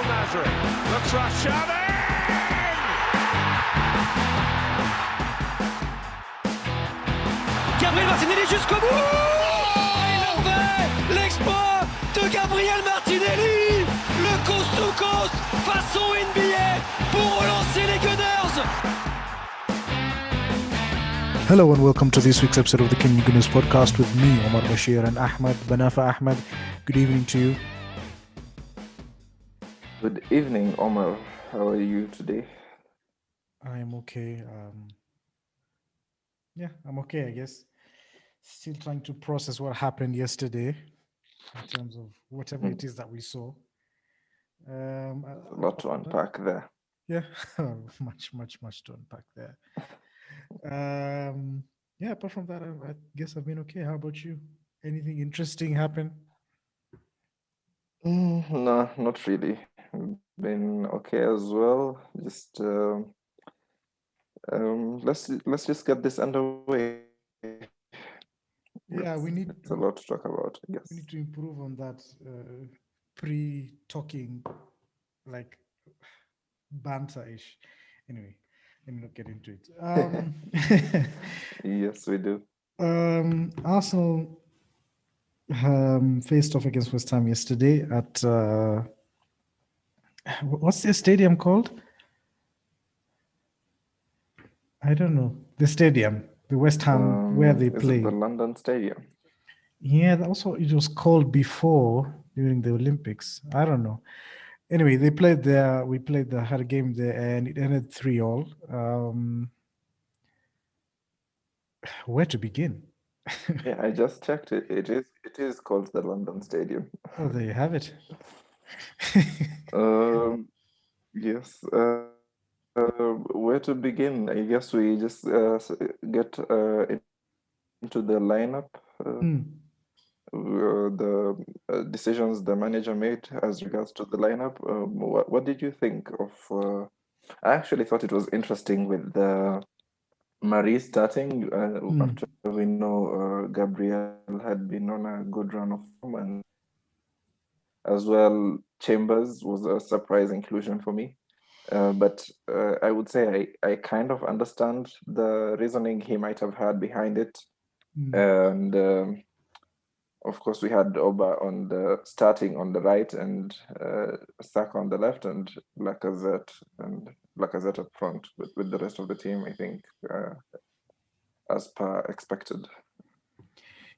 El Nasri looks Rashadi! Gabriel Martinelli jusqu'au bout. Oh, il a fait l'exploit de Gabriel Martinelli, le coast to coast façon NBA pour relancer les Gunners. Hello and welcome to this week's episode of the King Gunners podcast with me, Omar Bashir, and Ahmed Banafa Ahmed. Good evening to you. Good evening, Omar. How are you today? I am okay. I'm okay, I guess. Still trying to process what happened yesterday in terms of whatever it is that we saw. A lot to unpack there. Yeah, much to unpack there. Apart from that, I guess I've been okay. How about you? Anything interesting happen? No, not really. Been okay as well. Just let's just get this underway. Yeah, we need. It's a lot to talk about, I guess. We need to improve on that pre-talking, like banter-ish. Anyway, let me not get into it. Yes, we do. Arsenal faced off against West Ham yesterday at what's their stadium called? I don't know. The stadium, the West Ham, where they play. Is it the London Stadium? Yeah, that's what it was called before during the Olympics. I don't know. Anyway, they played there. We had a game there, and it ended 3-3. Where to begin? Yeah, I just checked it. It is called the London Stadium. Oh, there you have it. Yes. Where to begin? I guess we just get into the lineup. The decisions the manager made as regards to the lineup. What did you think of? I actually thought it was interesting with Marie starting. After we know Gabriel had been on a good run of form, and as well Chambers was a surprise inclusion for me. But I would say I kind of understand the reasoning he might have had behind it. And of course, we had Oba starting on the right and Saka on the left, and Lacazette up front with the rest of the team, I think, as per expected.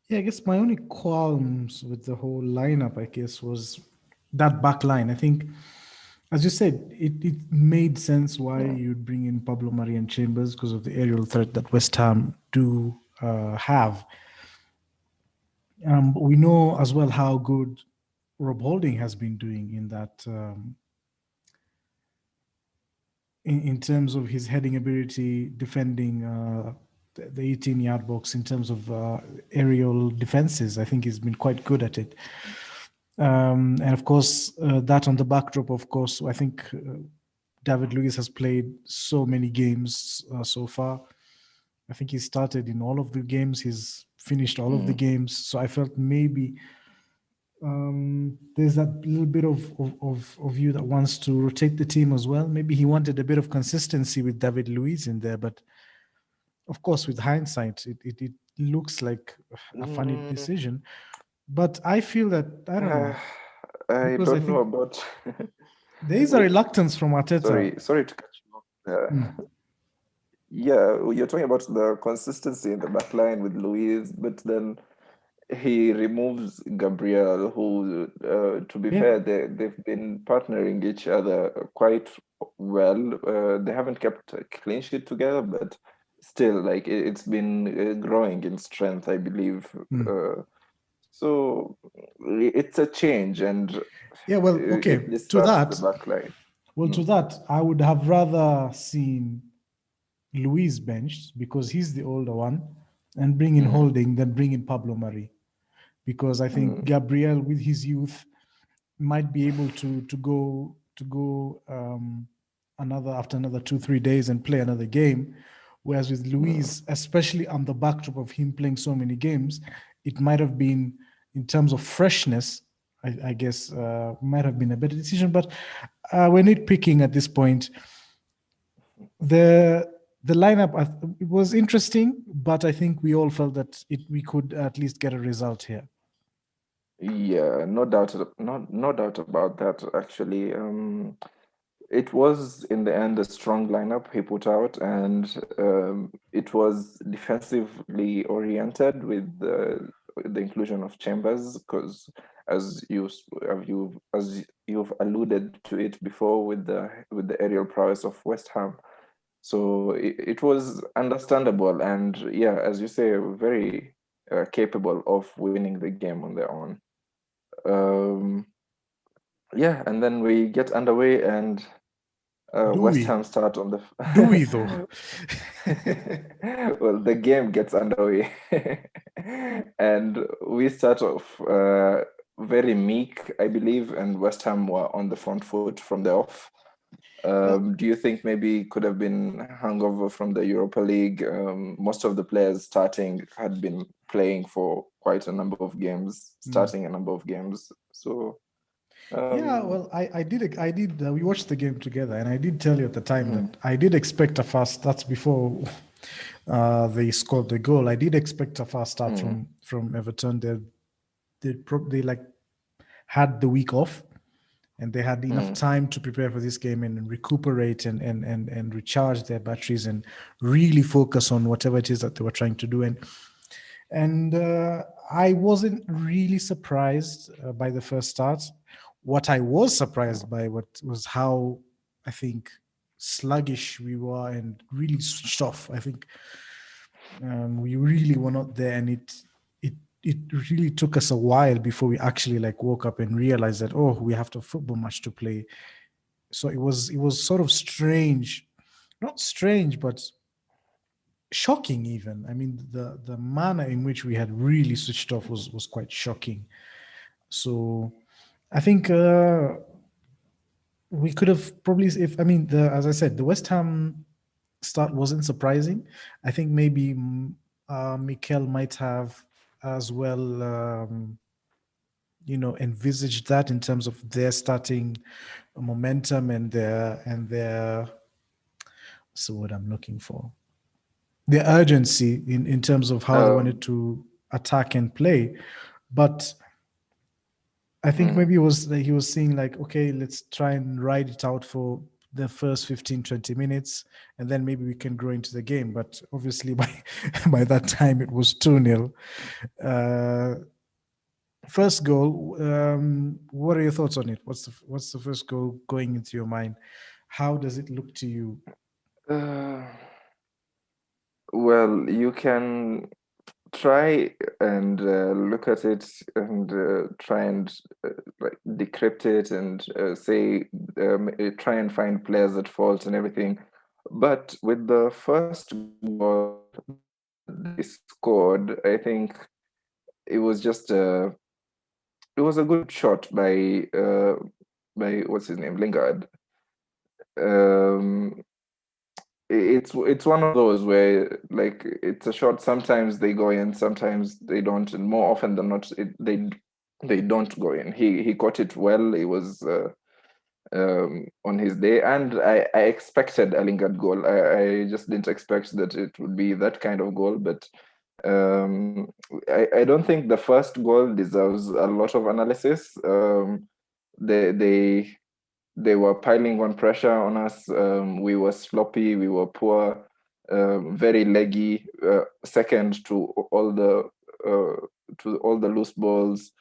Yeah, I guess my only qualms with the whole lineup, I guess, was that back line. I think, as you said, it made sense why you'd bring in Pablo Mari and Chambers because of the aerial threat that West Ham do have. We know as well how good Rob Holding has been doing in that, in terms of his heading ability, defending the 18-yard box, in terms of aerial defenses. I think he's been quite good at it. And of course, that on the backdrop, of course, I think David Luiz has played so many games so far. I think he started in all of the games. He's finished all of the games. So I felt maybe there's that little bit of you that wants to rotate the team as well. Maybe he wanted a bit of consistency with David Luiz in there. But of course, with hindsight, it looks like a funny decision. But I feel that, I don't know. I don't know about... There is a reluctance from Arteta. Sorry to cut you off. Yeah, you're talking about the consistency in the back line with Luiz, but then he removes Gabriel, who, to be fair, they've been partnering each other quite well. They haven't kept a clean sheet together, but still, like, it's been growing in strength, I believe. So it's a change, and yeah, well, okay. To that, the back line. To that, I would have rather seen Luiz benched because he's the older one, and bring in Holding than bring in Pablo Mari, because I think Gabriel, with his youth, might be able to go after another 2-3 days and play another game, whereas with Luiz, especially on the backdrop of him playing so many games, it might have been, in terms of freshness, I guess might have been a better decision. But we're nitpicking at this point. The lineup, it was interesting, but I think we all felt that we could at least get a result here. Yeah, no doubt, no doubt about that. Actually, it was in the end a strong lineup he put out, and it was defensively oriented with the inclusion of Chambers, because as you've alluded to it before with the aerial prowess of West Ham. So it was understandable, and yeah, as you say, very capable of winning the game on their own. Yeah, and then we get underway, and West Ham start on the. Do we though? Well, the game gets underway, and we start off very meek, I believe, and West Ham were on the front foot from the off. Do you think maybe could have been hangover from the Europa League? Most of the players starting had been playing for quite a number of games, starting a number of games. So yeah, well, I did. We watched the game together, and I did tell you at the time that I did expect a fast. That's before they scored the goal. I did expect a fast start from Everton. They like had the week off, and they had enough time to prepare for this game and recuperate and recharge their batteries and really focus on whatever it is that they were trying to do. And I wasn't really surprised by the first start. What I was surprised by was how, I think, sluggish we were and really switched off. I think we really were not there, and it really took us a while before we actually like woke up and realized that, oh, we have a football match to play. So it was sort of strange, not strange, but shocking even. I mean, the manner in which we had really switched off was quite shocking. So I think we could have probably, as I said, the West Ham start wasn't surprising. I think maybe Mikel might have as well, envisaged that in terms of their starting momentum and their what's the word I'm looking for? Their urgency in terms of how they wanted to attack and play. But I think maybe it was that he was saying like, okay, let's try and ride it out for the first 15, 20 minutes, and then maybe we can grow into the game. But obviously by that time it was 2-0. First goal, what are your thoughts on it? What's the first goal going into your mind? How does it look to you? Well, you can try and look at it and try and like decrypt it and say try and find players at fault and everything. But with the first goal they scored, I think it was just it was a good shot by what's his name, Lingard. It's one of those where like it's a shot. Sometimes they go in, sometimes they don't, and more often than not, they don't go in. He caught it well. It was on his day, and I expected a Lingard goal. I just didn't expect that it would be that kind of goal. But I don't think the first goal deserves a lot of analysis. They were piling on pressure on us. We were sloppy. We were poor. Very leggy. Second to all the loose balls,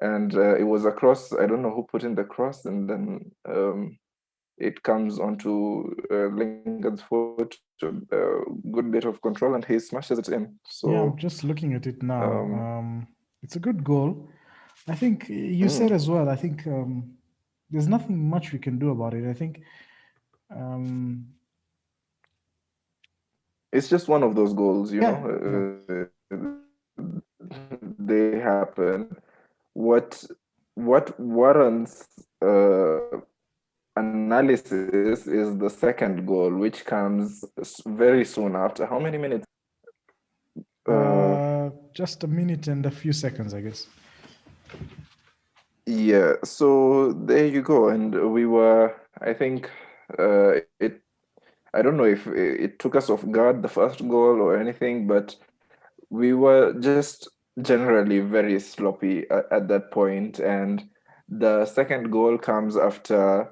and it was a cross. I don't know who put in the cross, and then it comes onto Lingard's foot. A good bit of control, and he smashes it in. So yeah, I'm just looking at it now. It's a good goal. I think you said as well. I think there's nothing much we can do about it. I think it's just one of those goals, you know. They happen. What warrants analysis is the second goal, which comes very soon after. How many minutes? Just a minute and a few seconds, I guess. Yeah, so there you go. And we were, I think, I don't know if it took us off guard, the first goal or anything, but we were just generally very sloppy at that point. And the second goal comes after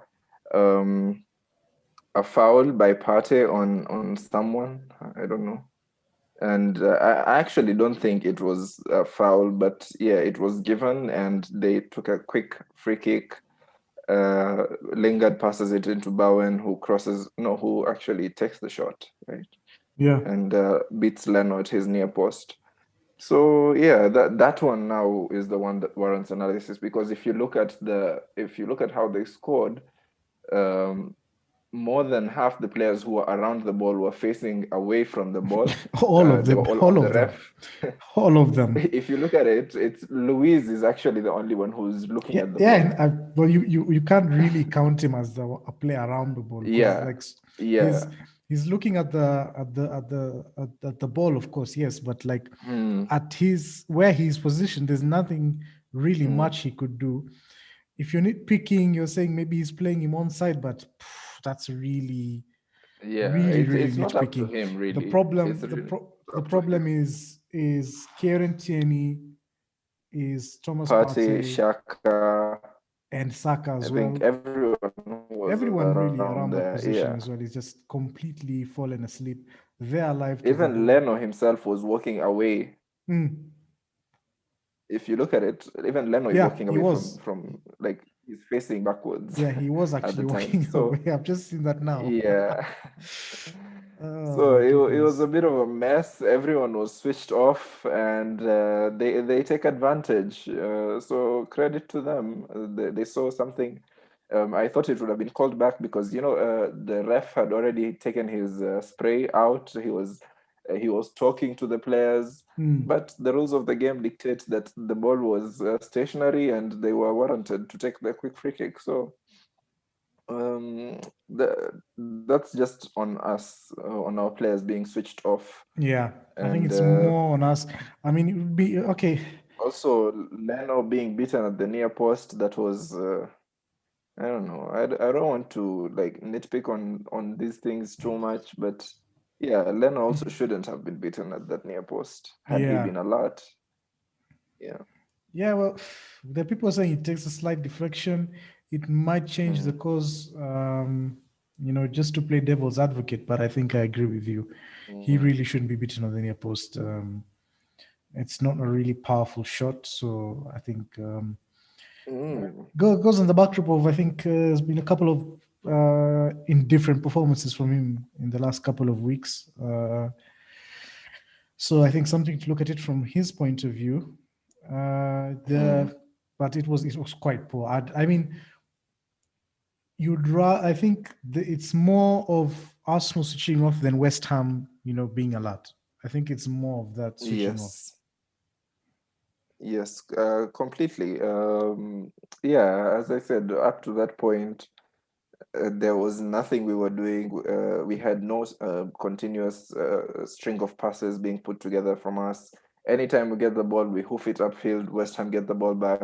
a foul by Partey on someone. I don't know. And I actually don't think it was a foul, but yeah, it was given, and they took a quick free kick. Lingard passes it into Bowen, who actually takes the shot, right? Yeah. And beats Leno at his near post. So yeah, that one now is the one that warrants analysis, because if you look at how they scored, um, more than half the players who were around the ball were facing away from the ball. All of They them. were all All on of the them. ref. All of them. If you look at it, it's Luis is actually the only one who's looking Yeah, at the yeah, ball. and well, you can't really count him as a player around the ball, because Yeah, like yeah. he's looking at the ball, of course, yes, but like Hmm, at his where he's positioned, there's nothing really hmm. much he could do. If you're nitpicking, you're saying maybe he's playing him onside, but that's really, Yeah, really, really it's not up to nitpicking. him The really. It's problem, really the up to him. problem is Kieran Tierney, is Thomas Partey, Partey, Shaka, and Saka I as think well. everyone was Everyone around really there. around that Yeah. position as well is just completely fallen asleep. They're alive to the Even ball. Leno himself was walking away. Mm. If you look at it, even Leno is Yeah, walking he away was. from like he's facing backwards Yeah, he was at the actually time. walking So away. I've just seen that now. yeah. Oh So my it was goodness. a bit of a mess. Everyone was switched off, and they take advantage. So credit to them. They saw something. I thought it would have been called back because the ref had already taken his spray out. He was talking to the players, Mm. but the rules of the game dictate that the ball was stationary, and they were warranted to take the quick free kick. So um, that's just on us, on our players being switched off. Yeah, I think And it's more on us. I mean, it would be okay. also Leno being beaten at the near post, that was, I don't know. I don't want to like nitpick on these things too much, but yeah, Leno also shouldn't have been beaten at that near post had he Yeah. been alert. Yeah. Yeah, well, the people saying it takes a slight deflection. It might change the Mm, course, just to play devil's advocate. But I think I agree with you. He mm, really shouldn't be beaten on the near post. It's not a really powerful shot, so I think mm. goes on the backdrop of, I think there's been a couple of indifferent performances from him in the last couple of weeks. So I think something to look at it from his point of view. Mm. But it was quite poor. I mean, I think it's more of Arsenal switching off than West Ham, being alert. I think it's more of that switching off. Yes. Yes, completely. Yeah, as I said, up to that point, there was nothing we were doing. We had no continuous string of passes being put together from us. Anytime we get the ball, we hoof it upfield. West Ham get the ball back,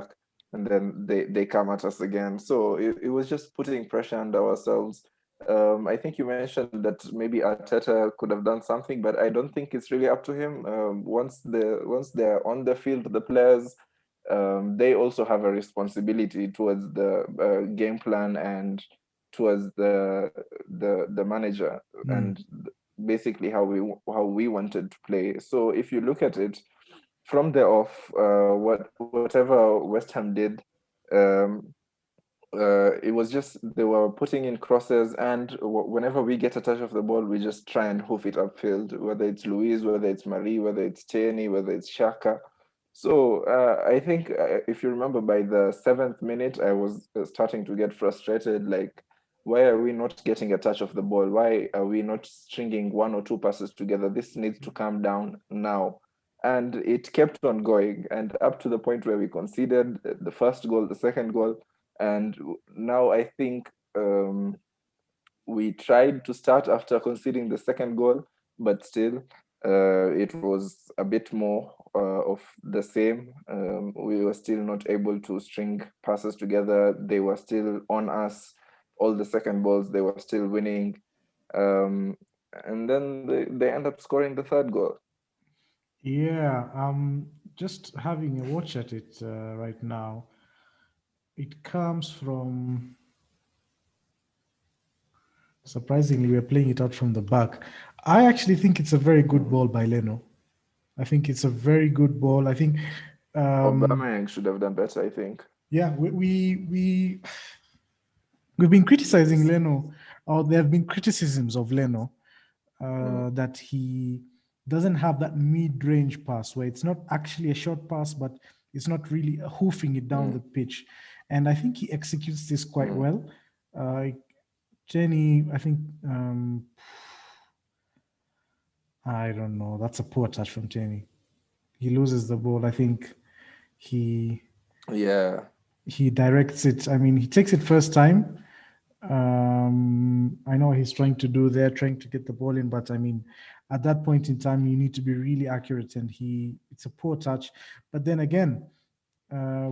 and then they come at us again. So it was just putting pressure on ourselves. I think you mentioned that maybe Arteta could have done something, but I don't think it's really up to him. Once they're on the field, the players, they also have a responsibility towards the game plan and towards the manager, Mm. and basically how we wanted to play. So if you look at it from there off, whatever West Ham did, um, it was just they were putting in crosses, and whenever we get a touch of the ball, we just try and hoof it upfield, whether it's Luis, whether it's Marie, whether it's Tierney, whether it's Shaka. So I think if you remember, by the 7th minute, I was starting to get frustrated. Like, why are we not getting a touch of the ball? Why are we not stringing one or two passes together? This needs to calm down now. And it kept on going, and up to the point where we conceded the first goal, the second goal, and now I think we tried to start after conceding the second goal, but still, it was a bit more of the same. We were still not able to string passes together. They were still on us. All the second balls, they were still winning. And then they end up scoring the third goal. Yeah, just having a watch at it right now. It comes from, surprisingly, we're playing it out from the back. I actually think it's a very good ball by Leno. I think it's a very good ball. I think, Aubameyang should have done better, I think. yeah, we've been criticizing Leno, or there have been criticisms of Leno that he doesn't have that mid-range pass where it's not actually a short pass, but it's not really hoofing it down the pitch. And I think he executes this quite well. Jenny, I think, I don't know. That's a poor touch from Jenny. He loses the ball. I think he Yeah. he directs it. I mean, he takes it first time. I know he's trying to do there, trying to get the ball in, but I mean, at that point in time, you need to be really accurate, and it's a poor touch. But then again,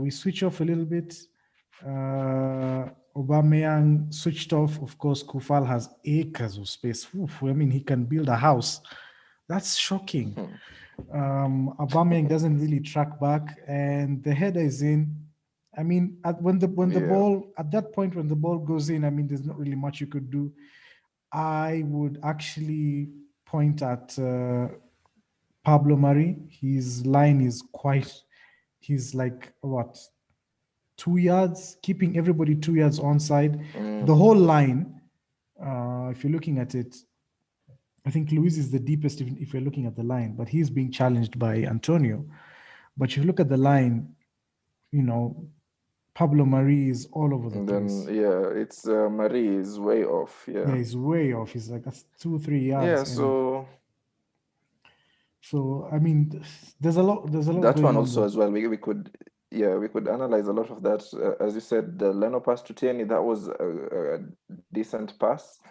we switch off a little bit. Aubameyang switched off. Of course, Kufal has acres of space. Oof, I mean, he can build a house. That's shocking. Aubameyang doesn't really track back, and the header is in. I mean, when the ball at that point when the ball goes in, I mean, there's not really much you could do. I would actually point at Pablo Mari. His line is he's like what, 2 yards, keeping everybody 2 yards onside. The whole line, if you're looking at it, I think Luis is the deepest if you're looking at the line, but he's being challenged by Antonio. But if you look at the line, you know, Pablo Mari is all over the And place. then, yeah, it's Marie is way off. Yeah, Yeah. he's way off. He's like that's 2-3 yards. Yeah, And so I mean, there's a lot that going one on also there. as well. We could, yeah, we could analyze a lot of that. As you said, the Leno pass to Tierney, that was a decent pass.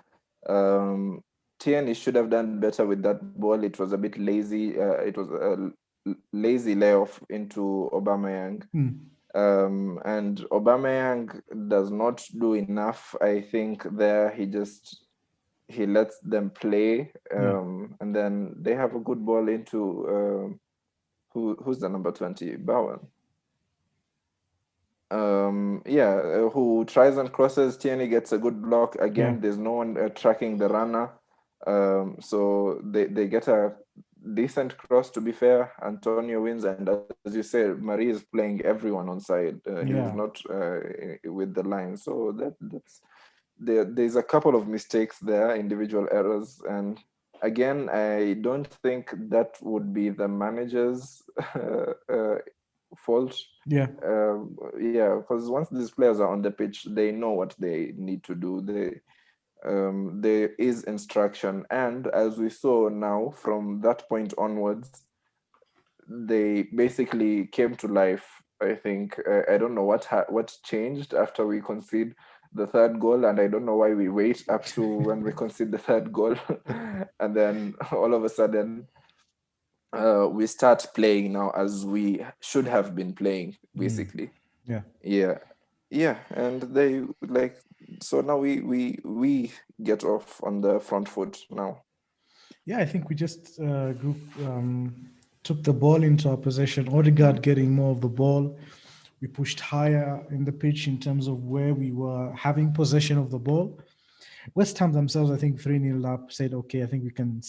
Tierney should have done better with that ball. It was a bit lazy. It was a lazy layoff into Aubameyang. And Aubameyang does not do enough. I think there he lets them play, and then they have a good ball into who's the number 20? Bowen. Who tries and crosses. Tierney gets a good block. Again, there's no one tracking the runner. So they get a decent cross, to be fair. Antonio wins, and as you said, Marie is playing everyone on side. He's not with the line. So that's there's a couple of mistakes there, individual errors, and again, I don't think that would be the manager's fault. Because once these players are on the pitch, they know what they need to do. There is instruction, and as we saw now, from that point onwards, they basically came to life. I think I don't know what changed after we concede the third goal, and I don't know why we wait up to when we concede the third goal, and then all of a sudden we start playing now as we should have been playing, basically. And they so now we get off on the front foot now. I think we just took the ball into our possession. Odegaard getting more of the ball. We pushed higher in the pitch in terms of where we were having possession of the ball. West Ham themselves, I think 3-0 up, said, okay, I think we can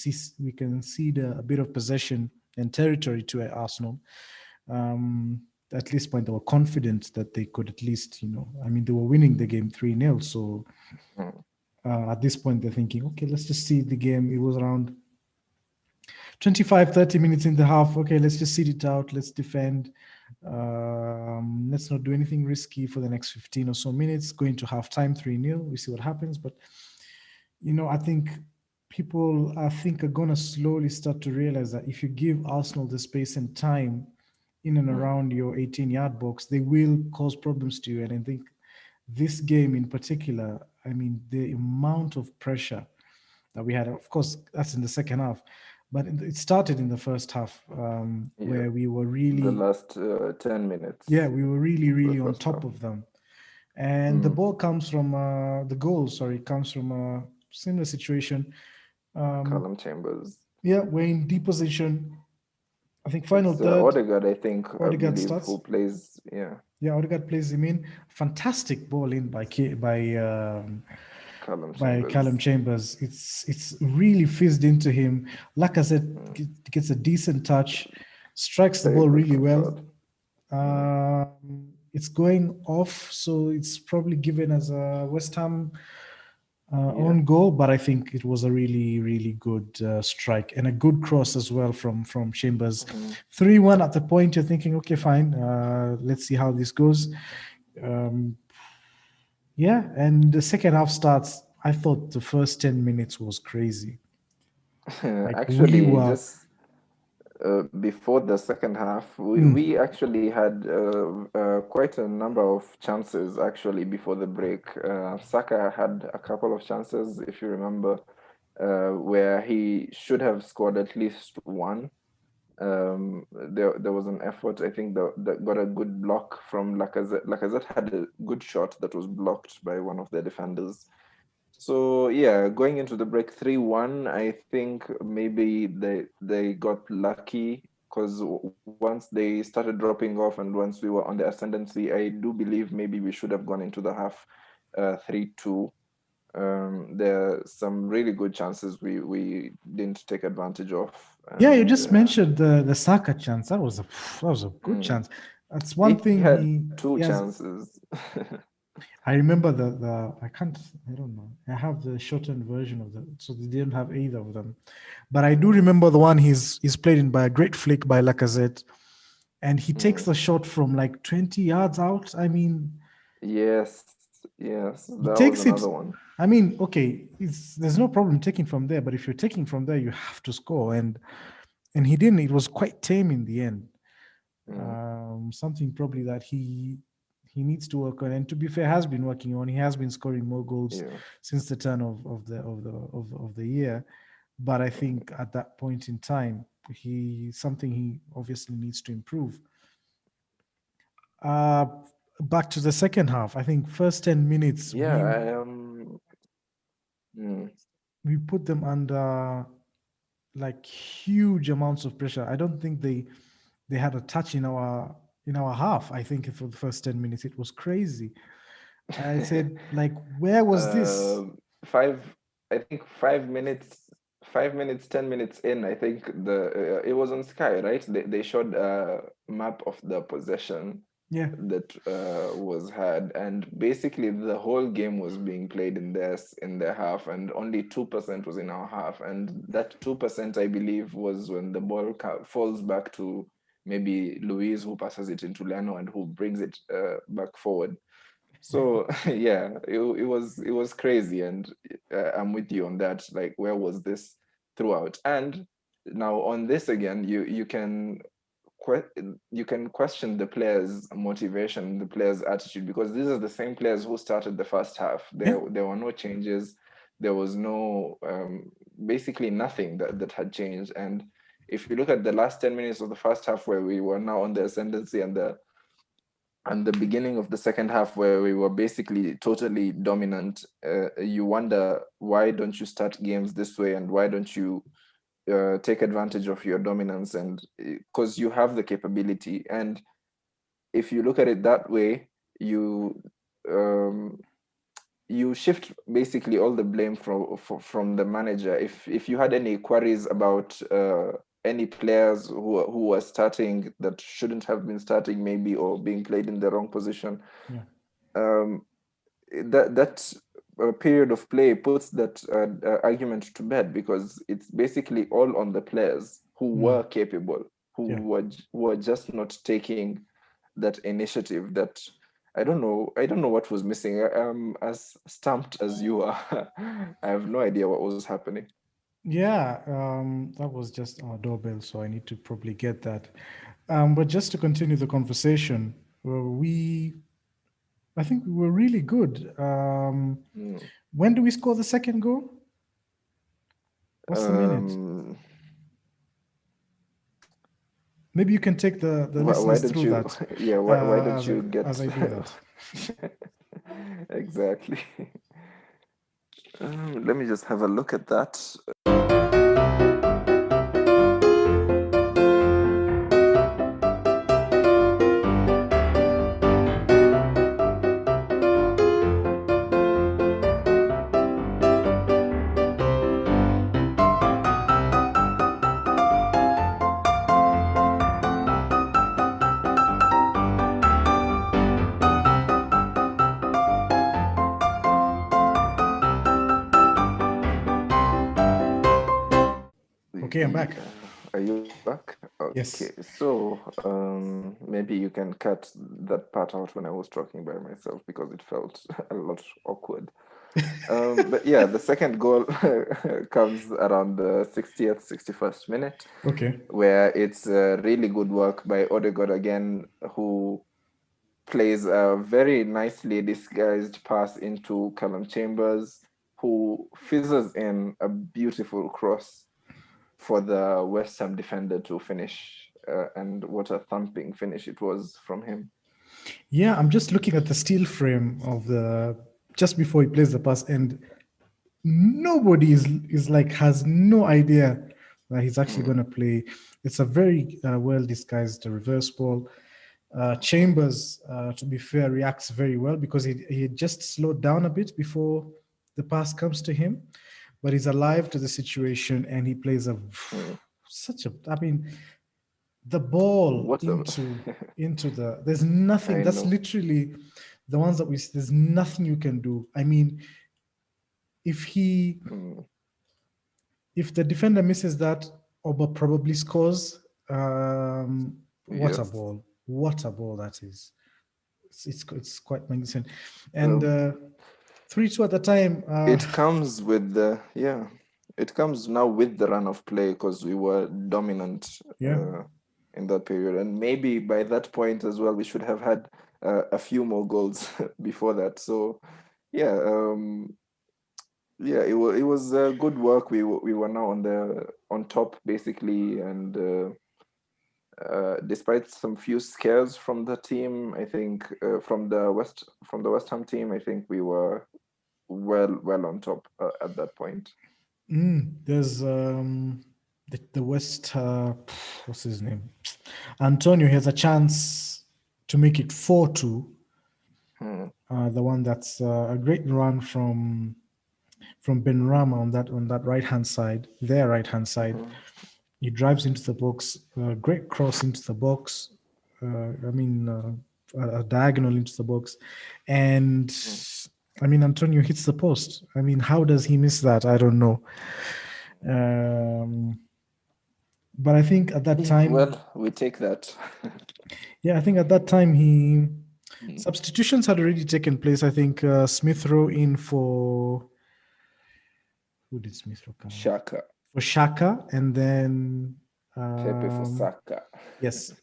cede a bit of possession and territory to Arsenal. At this point, they were confident that they could at least, I mean, they were winning the game 3-0. So at this point, they're thinking, okay, let's just see the game. It was around 25, 30 minutes in the half. Okay, let's just sit it out. Let's defend. Let's not do anything risky for the next 15 or so minutes. Go into halftime 3-0. We see what happens. But, I think people, are going to slowly start to realize that if you give Arsenal the space and time in and around your 18-yard box, they will cause problems to you. And I think this game in particular, I mean, the amount of pressure that we had, of course, that's in the second half. but it started in the first half, where we were really the last 10 minutes. Yeah, we were really on first top half. of them, and the ball comes from the goal. Sorry, comes from a similar situation. Callum Chambers. Yeah, we're in deep position. I think final It's third. Odegaard, I Odegaard believe, starts. who plays. Yeah, Yeah, Odegaard plays him in. Fantastic ball in by Callum by Chambers. Callum Chambers. It's really fizzed into him. Lacazette gets a decent touch, strikes the Very ball good really well. control. It's going off, so it's probably given as a West Ham own goal, but I think it was a really good strike and a good cross as well from Chambers. 3-1 at the point. You're thinking, okay, fine, let's see how this goes. Yeah, and the second half starts. I thought the first 10 minutes was crazy. Like Actually, we were just before the second half, we actually had quite a number of chances actually before the break. Saka had a couple of chances, if you remember, where he should have scored at least one. There was an effort, I think, that got a good block from Lacazette. Lacazette had a good shot that was blocked by one of the defenders. So yeah, going into the break 3-1, I think maybe they got lucky because once they started dropping off and once we were on the ascendancy, I do believe maybe we should have gone into the half 3-2. There are some really good chances we didn't take advantage of. Yeah, you just mentioned the Saka chance. That was a good chance. That's one he thing. had two he has, chances. I remember I don't know. I have the shortened version of so they didn't have either of them. But I do remember the one he's played in by a great flick by Lacazette. And he takes the shot from like 20 yards out. I mean, yes, that takes was another it. one. I mean, okay, there's no problem taking from there, but if you're taking from there, you have to score. And he didn't. It was quite tame in the end. Something probably that he needs to work on, and to be fair, has been working on. He has been scoring more goals since the turn of the year, but I think at that point in time, he obviously needs to improve. Back to the second half. I think first 10 minutes, we put them under like huge amounts of pressure. I don't think they had a touch in our half. I think for the first 10 minutes it was crazy. I said, like, where was this? I think 5 minutes, 5 minutes, 10 minutes in, I think it was on Sky, right? They showed a map of the possession that was had, and basically the whole game was being played in their half, and only 2% was in our half, and that 2%, I believe, was when the ball falls back to maybe Luis, who passes it into Leno and who brings it back forward. So yeah, it was crazy, and I'm with you on that. Like, where was this throughout? And now on this again, you can question the players' motivation, the players' attitude, because these are the same players who started the first half. There were no changes. There was no basically nothing that had changed. And if you look at the last 10 minutes of the first half, where we were now on the ascendancy, and the beginning of the second half, where we were basically totally dominant, you wonder, why don't you start games this way, and why don't you take advantage of your dominance? And because you have the capability, and if you look at it that way, you shift basically all the blame from the manager. If you had any queries about any players who were starting that shouldn't have been starting, maybe, or being played in the wrong position, that period of play puts that argument to bed, because it's basically all on the players who were capable, who were just not taking that initiative. That I don't know what was missing. As stumped as you are, I have no idea what was happening. Yeah, that was just our doorbell, so I need to probably get that. But just to continue the conversation, I think we were really good. When do we score the second goal? What's the minute? Maybe you can take the Why listeners don't through you? that Yeah, why don't as you get? I do that. Exactly. Let me just have a look at that. Okay, I'm back. Are you back? Okay, Yes. so maybe you can cut that part out when I was talking by myself because it felt a lot awkward. But yeah, the second goal comes around the 60th, 61st minute, Okay. where it's really good work by Odegaard again, who plays a very nicely disguised pass into Callum Chambers, who fizzes in a beautiful cross for the West Ham defender to finish. And what a thumping finish it was from him. Yeah, I'm just looking at the steel frame of the just before he plays the pass, and nobody is like has no idea that he's actually going to play. It's a very well disguised reverse ball. Chambers, to be fair, reacts very well because he just slowed down a bit before the pass comes to him, but he's alive to the situation and he plays a such a. I mean, the ball What a into the. There's nothing. I That's know. literally the ones that we. There's nothing you can do. I mean, if he if the defender misses that, Oba probably scores. What a Yes. ball! What a ball that is! It's quite magnificent. And Um, 3-2 at the time. it comes with the it comes now with the run of play because we were dominant Yeah. in that period, and maybe by that point as well we should have had a few more goals before that. So yeah, it was good work. We were now on top basically, and despite some few scares from the team, I think from the West Ham team, I think we were well on top at that point. There's the West. What's his name? Antonio has a chance to make it 4-2. The one that's a great run from Benrahma on that right hand side, their right hand side. He drives into the box, great cross into the box. A diagonal into the box, and I mean Antonio hits the post. I mean, how does he miss that? I don't know. But I think at that time, Well, we take that. yeah, I think at that time he substitutions had already taken place. I think Smith Rowe in for who did Smith Rowe come in? Shaka. For Shaka, and then Pepe for Saka. yes.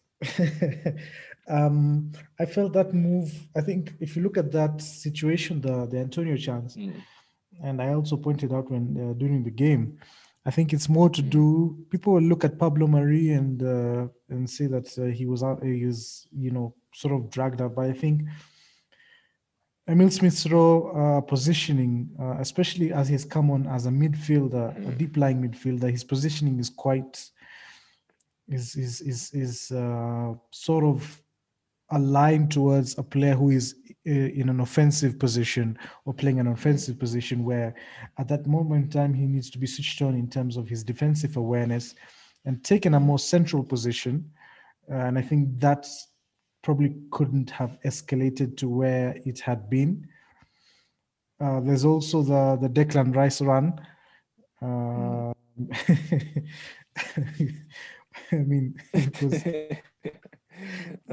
I felt that move. I think if you look at that situation, the Antonio chance, and I also pointed out when during the game, I think it's more to do. People will look at Pablo Mari and say that he was sort of dragged out. But I think Emil Smith's Rowe positioning, especially as he's come on as a midfielder, a deep lying midfielder, his positioning is quite sort of aligned towards a player who is in an offensive position or playing an offensive position, where at that moment in time he needs to be switched on in terms of his defensive awareness and taken a more central position. And I think that probably couldn't have escalated to where it had been. There's also the Declan Rice run. I mean, it was.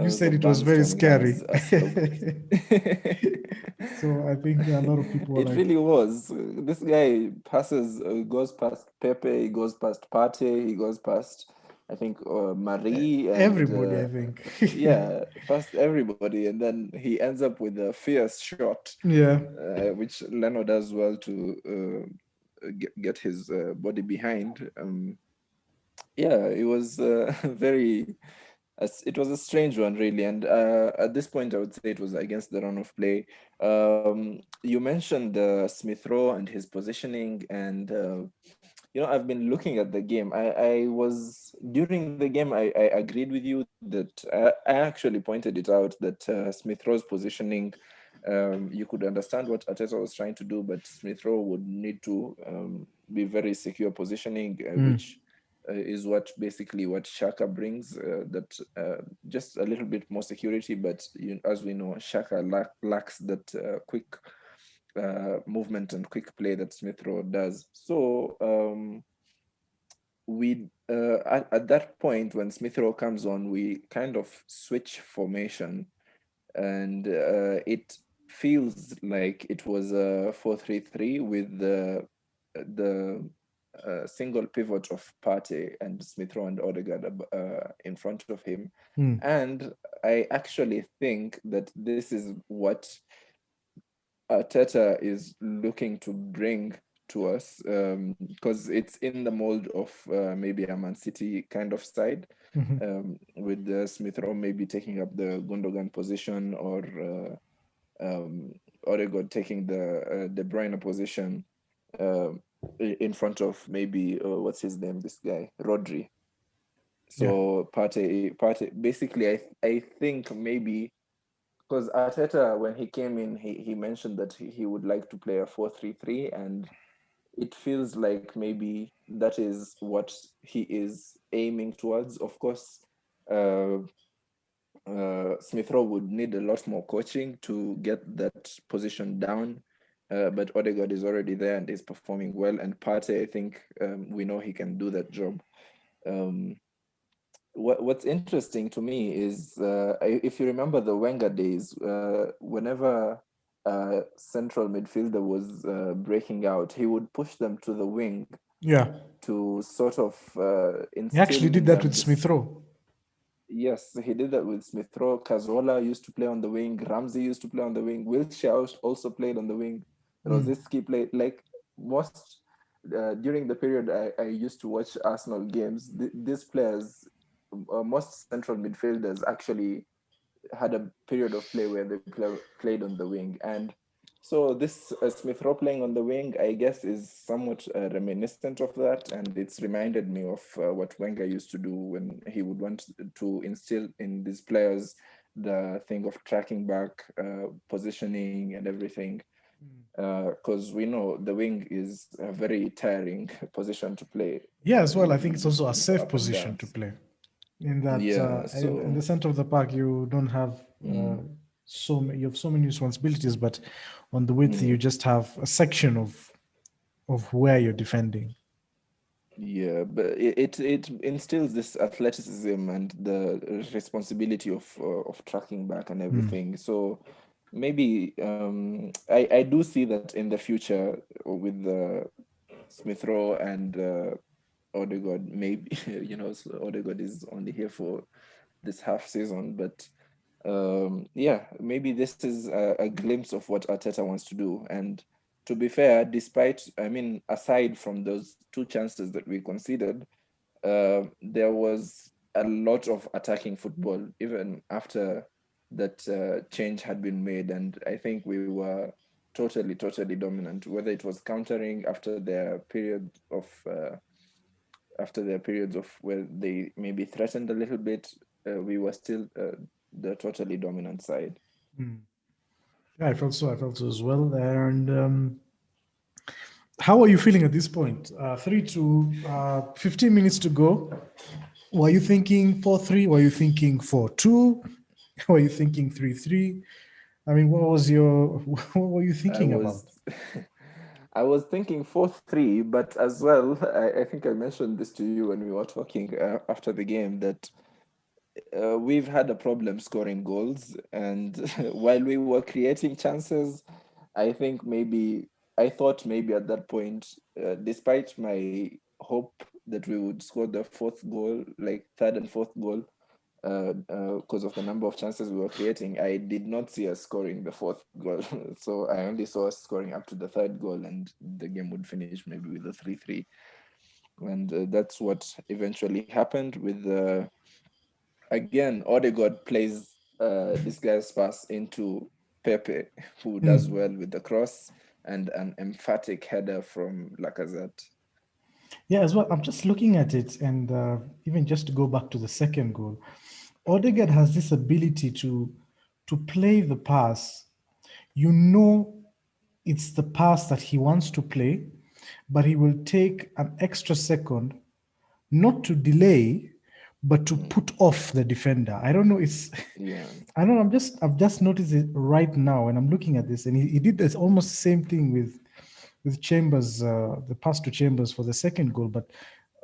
You said it was very scary. So I think a lot of people were It like, really was. This guy passes, goes past Pepe, he goes past Pate, he goes past, I think, Marie, and everybody, I think. yeah, past everybody, and then he ends up with a fierce shot, Yeah. which Leno does well to get his body behind. Yeah, it was very it was a strange one, really. And at this point, I would say it was against the run of play. You mentioned Smith Rowe and his positioning, and I've been looking at the game. I was during the game. I agreed with you that I actually pointed it out that Smith Rowe's positioning. You could understand what Arteta was trying to do, but Smith Rowe would need to be very secure positioning, which is what basically what Shaka brings. That just a little bit more security, but as we know, Shaka lacks that quick movement and quick play that Smith Rowe does. So we at that point when Smith Rowe comes on, we kind of switch formation, and it feels like it was a 4-3-3 with the single pivot of Partey and Smith Rowe and Odegaard in front of him. And I actually think that this is what Arteta is looking to bring to us, because it's in the mold of maybe a Man City kind of side, with Smith Rowe maybe taking up the Gundogan position, or Odegaard taking the De Bruyne position in front of maybe what's his name, this guy Rodri. So Partey, basically, I think maybe. Because Arteta, when he came in, he mentioned that he would like to play a 4-3-3, and it feels like maybe that is what he is aiming towards. Of course, Smith Rowe would need a lot more coaching to get that position down, but Odegaard is already there and is performing well. And Partey, I think we know he can do that job. What's interesting to me is if you remember the Wenger days, whenever central midfielder was breaking out, he would push them to the wing to sort of He actually instill did in that them with Smith Rowe. Yes, he did that with Smith Rowe. Cazola used to play on the wing. Ramsey used to play on the wing. Wilshere also played on the wing. Rosicky played like most during the period I used to watch Arsenal games. These players, most central midfielders, actually had a period of play where they played on the wing. And so this Smith Rowe playing on the wing, I guess, is somewhat reminiscent of that, and it's reminded me of what Wenger used to do when he would want to instill in these players the thing of tracking back, positioning, and everything. Because we know the wing is a very tiring position to play. Yeah, as well. I think it's also a safe Up and position down. to play. In that, Yeah. in the So. center of the park, you don't have you have so many responsibilities, but on the width, you just have a section of where you're defending. Yeah, but it instills this athleticism and the responsibility of tracking back and everything. So maybe I do see that in the future with Smith Rowe and Odegaard. Maybe so Odegaard is only here for this half season, but yeah, maybe this is a glimpse of what Arteta wants to do. And to be fair, aside from those two chances that we conceded, there was a lot of attacking football even after that change had been made, and I think we were totally dominant. Whether it was countering after their periods of where they maybe threatened a little bit, we were still the totally dominant side. Yeah, I felt so. I felt so as well. And how are you feeling at this point? 15 minutes to go. Were you thinking 4-3? Were you thinking 4-2? Were you thinking 3-3? I mean, what were you I thinking about? was I was thinking 4-3, but as well, I think I mentioned this to you when we were talking after the game, that we've had a problem scoring goals, and while we were creating chances, I thought maybe at that point, despite my hope that we would score the fourth goal, like third and fourth goal, because of the number of chances we were creating, I did not see us scoring the fourth goal. So I only saw us scoring up to the third goal, and the game would finish maybe with a 3-3. And that's what eventually happened with again, Odegaard plays this guy's pass into Pepe, who does well with the cross and an emphatic header from Lacazette. Yeah, as well. I'm just looking at it, and even just to go back to the second goal, Odegaard has this ability to play the pass. You know, it's the pass that he wants to play, but he will take an extra second, not to delay, but to put off the defender. I don't know. It's Yeah. I don't know. I've just noticed it right now, and I'm looking at this, and he did this almost the same thing with Chambers, the pass to Chambers for the second goal, but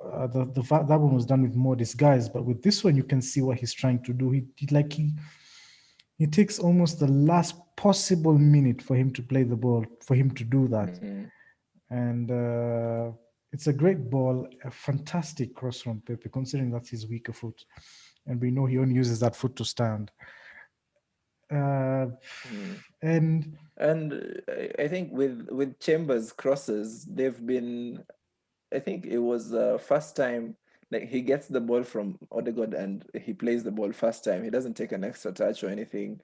that one was done with more disguise. But with this one, you can see what he's trying to do. He takes almost the last possible minute for him to play the ball, for him to do that, and it's a great ball, a fantastic cross from Pepe, considering that's his weaker foot, and we know he only uses that foot to stand. And I think with Chambers crosses, they've been. I think it was the first time, like he gets the ball from Odegaard and he plays the ball first time. He doesn't take an extra touch or anything.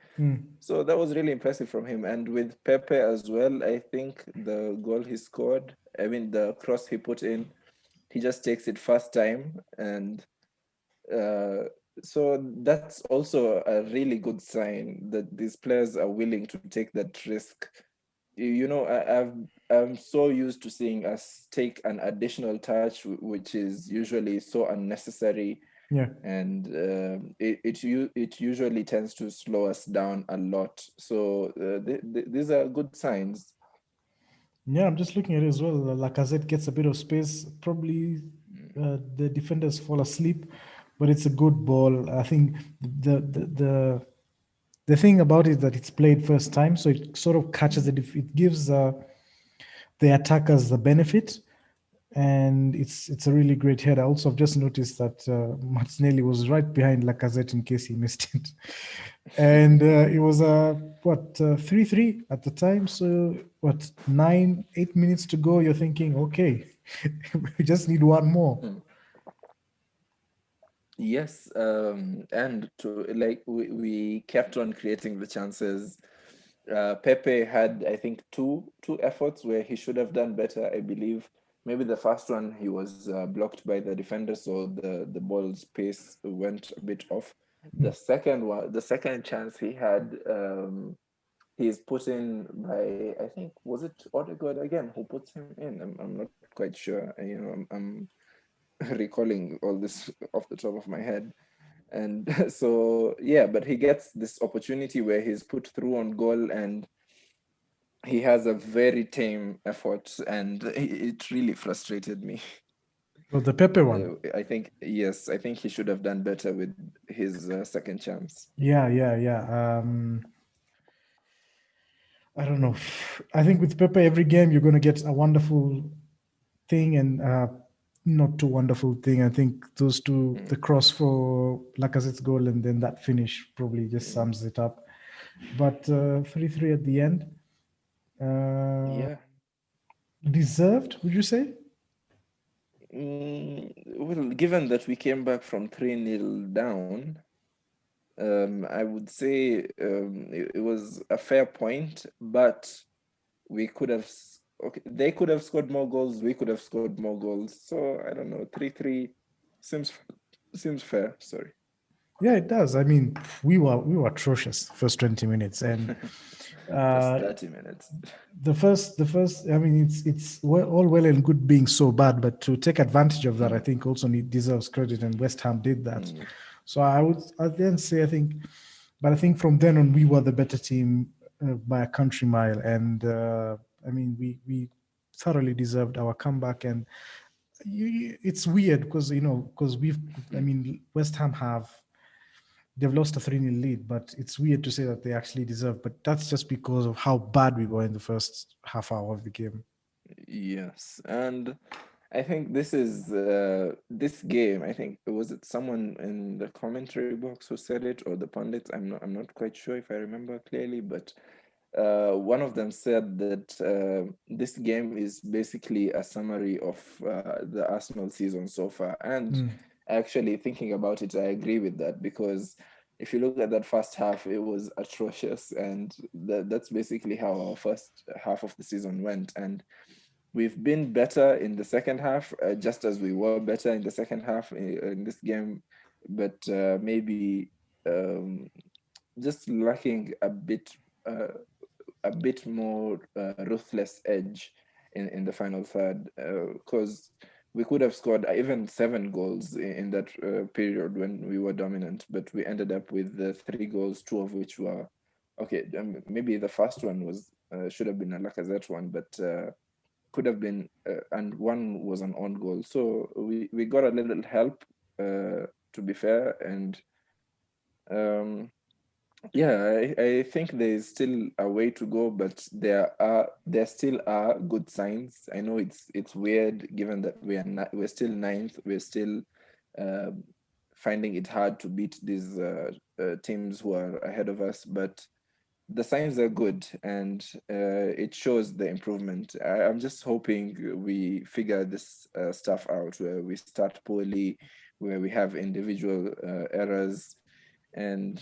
So that was really impressive from him. And with Pepe as well, I think the goal he scored, I mean the cross he put in, he just takes it first time, and so that's also a really good sign that these players are willing to take that risk. You know, I'm so used to seeing us take an additional touch, which is usually so unnecessary, yeah, and it usually tends to slow us down a lot. So these are good signs. yeah, I'm just looking at it as well. Lacazette gets a bit of space. Probably the defenders fall asleep, but it's a good ball. I think the thing about it is that it's played first time, so it sort of catches it. It gives the attackers the benefit, and it's a really great header. Also, I've just noticed that Martinelli was right behind Lacazette in case he missed it, and it was 3-3 at the time. So 8 minutes to go. You're thinking, okay, we just need one more. Yes, and to like we kept on creating the chances. Pepe had, I think, two efforts where he should have done better. I believe maybe the first one he was blocked by the defender, so the ball's pace went a bit off. The second one, the second chance he had, he's put in by, I think, was it Odegaard again who puts him in? I'm not quite sure. You know, I'm recalling all this off the top of my head. And so, yeah, but he gets this opportunity where he's put through on goal and he has a very tame effort, and it really frustrated me. So the Pepe one. I think, yes, I think he should have done better with his second chance. Yeah. I don't know. I think with Pepe, every game you're going to get a wonderful thing and not too wonderful thing. I think those two, the cross for Lacazette's goal and then that finish probably just sums it up. But 3-3 at the end. Yeah. Deserved, would you say? Well, given that we came back from 3-0 down, I would say it was a fair point, but we could have, they could have scored more goals, we could have scored more goals. So I don't know, 3-3 seems fair. Sorry. Yeah, it does. I mean, we were atrocious first 20 minutes, and First 30 minutes. The first. I mean, it's all well and good being so bad, but to take advantage of that, I think also deserves credit, and West Ham did that. So I'd then say I think from then on we were the better team by a country mile, and I mean we thoroughly deserved our comeback. And it's weird because I mean West Ham they've lost a 3-0 lead, but it's weird to say that they actually deserve. But that's just because of how bad we were in the first half hour of the game. Yes, and I think this is this game. I think was it someone in the commentary box who said it, or the pundits. I'm not quite sure if I remember clearly, but one of them said that this game is basically a summary of the Arsenal season so far, and actually thinking about it, I agree with that, because if you look at that first half, it was atrocious, and that's basically how our first half of the season went. And we've been better in the second half, just as we were better in the second half in this game, but maybe um, just lacking a bit more ruthless edge in the final third, because we could have scored even 7 goals in that period when we were dominant, but we ended up with 3 goals, 2 of which were okay. Maybe the first one was should have been a Lacazette one, but could have been, and one was an own goal. So we got a little help, to be fair, and um, yeah, I think there's still a way to go, but there still are good signs. I know it's weird given that we're still ninth, we're still uh, finding it hard to beat these teams who are ahead of us, but the signs are good, and it shows the improvement. I'm just hoping we figure this stuff out, where we start poorly, where we have individual errors, and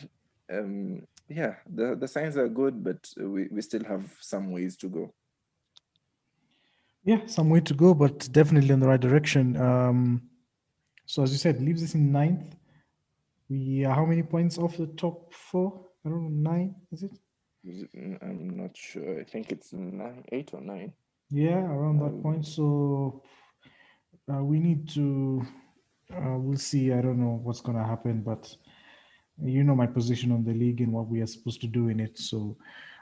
yeah, the signs are good, but we still have some ways to go. Yeah, some way to go, but definitely in the right direction. So as you said, leaves us in ninth. We are how many points off the top four? I don't know, 9, is it? I'm not sure. I think it's 8 or 9. Yeah, around that point. Um, So we need to. We'll see. I don't know what's going to happen, but you know my position on the league and what we are supposed to do in it. So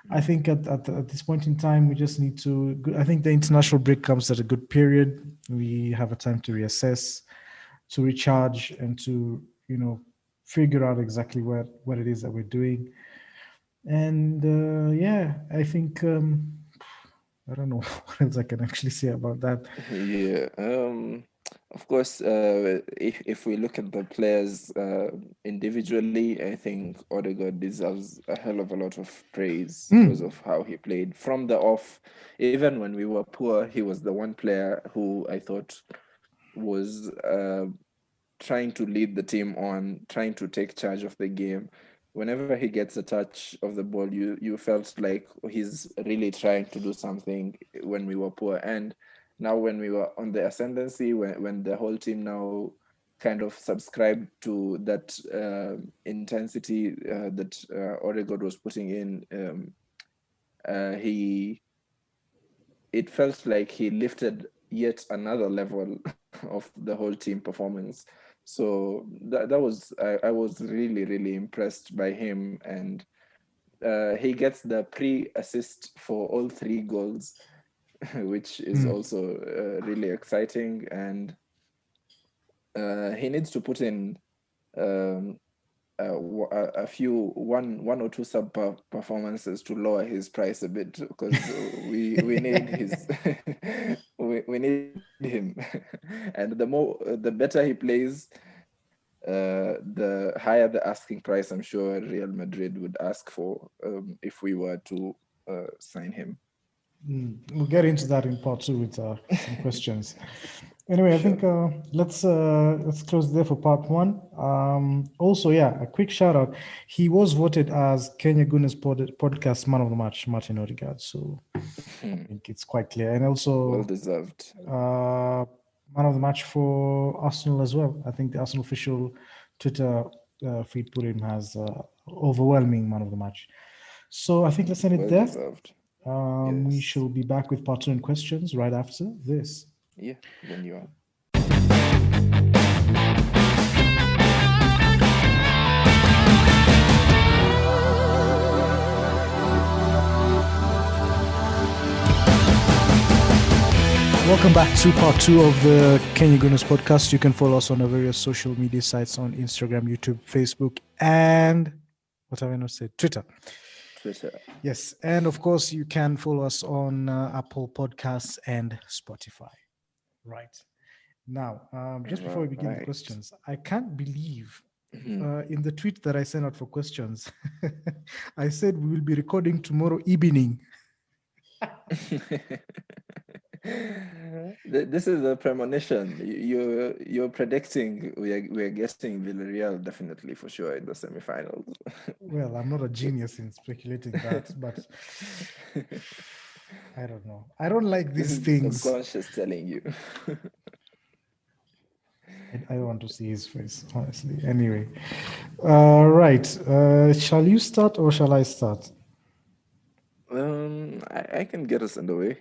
I think at this point in time, we just need to. I think the international break comes at a good period. We have a time to reassess, to recharge, and to figure out exactly what it is that we're doing. And yeah, I think I don't know what else I can actually say about that. Yeah, of course, if we look at the players individually, I think Odegaard deserves a hell of a lot of praise because of how he played from the off. Even when we were poor, he was the one player who I thought was trying to lead the team on, trying to take charge of the game. Whenever he gets a touch of the ball, you felt like he's really trying to do something when we were poor. And now when we were on the ascendancy, when the whole team now kind of subscribed to that intensity that Odegaard was putting in, he it felt like he lifted yet another level of the whole team performance. So that was I was really impressed by him, and he gets the pre-assist for all 3 goals, which is also really exciting. And he needs to put in um, a few one or two sub performances to lower his price a bit, because we need his we need him. And the better he plays, the higher the asking price I'm sure Real Madrid would ask for, if we were to sign him. We'll get into that in part 2 with some questions. Anyway, I Sure. think let's close there for part 1. Also, yeah, a quick shout out. He was voted as Kenya Goodness Podcast Man of the Match, Martin Odegaard. So I think it's quite clear. And also, Well deserved. Man of the Match for Arsenal as well. I think the Arsenal official Twitter feed put him as overwhelming Man of the Match. So I think let's end it Well there. deserved. We Yes. shall be back with part 2 and questions right after this. Yeah, when you are. Welcome back to part 2 of the Kenya Goodness Podcast. You can follow us on our various social media sites on Instagram, YouTube, Facebook, and what have I not said? Twitter. Yes. And of course, you can follow us on Apple Podcasts and Spotify. Right. Now, just before we begin the questions, I can't believe in the tweet that I sent out for questions, I said we will be recording tomorrow evening. This is a premonition. You're predicting we're getting Villarreal definitely for sure in the semifinals. Well, I'm not a genius in speculating that, but I don't know. I don't like This these is the things. subconscious telling you. I don't want to see his face, honestly. Anyway, right. Shall you start or shall I start? I can get us underway.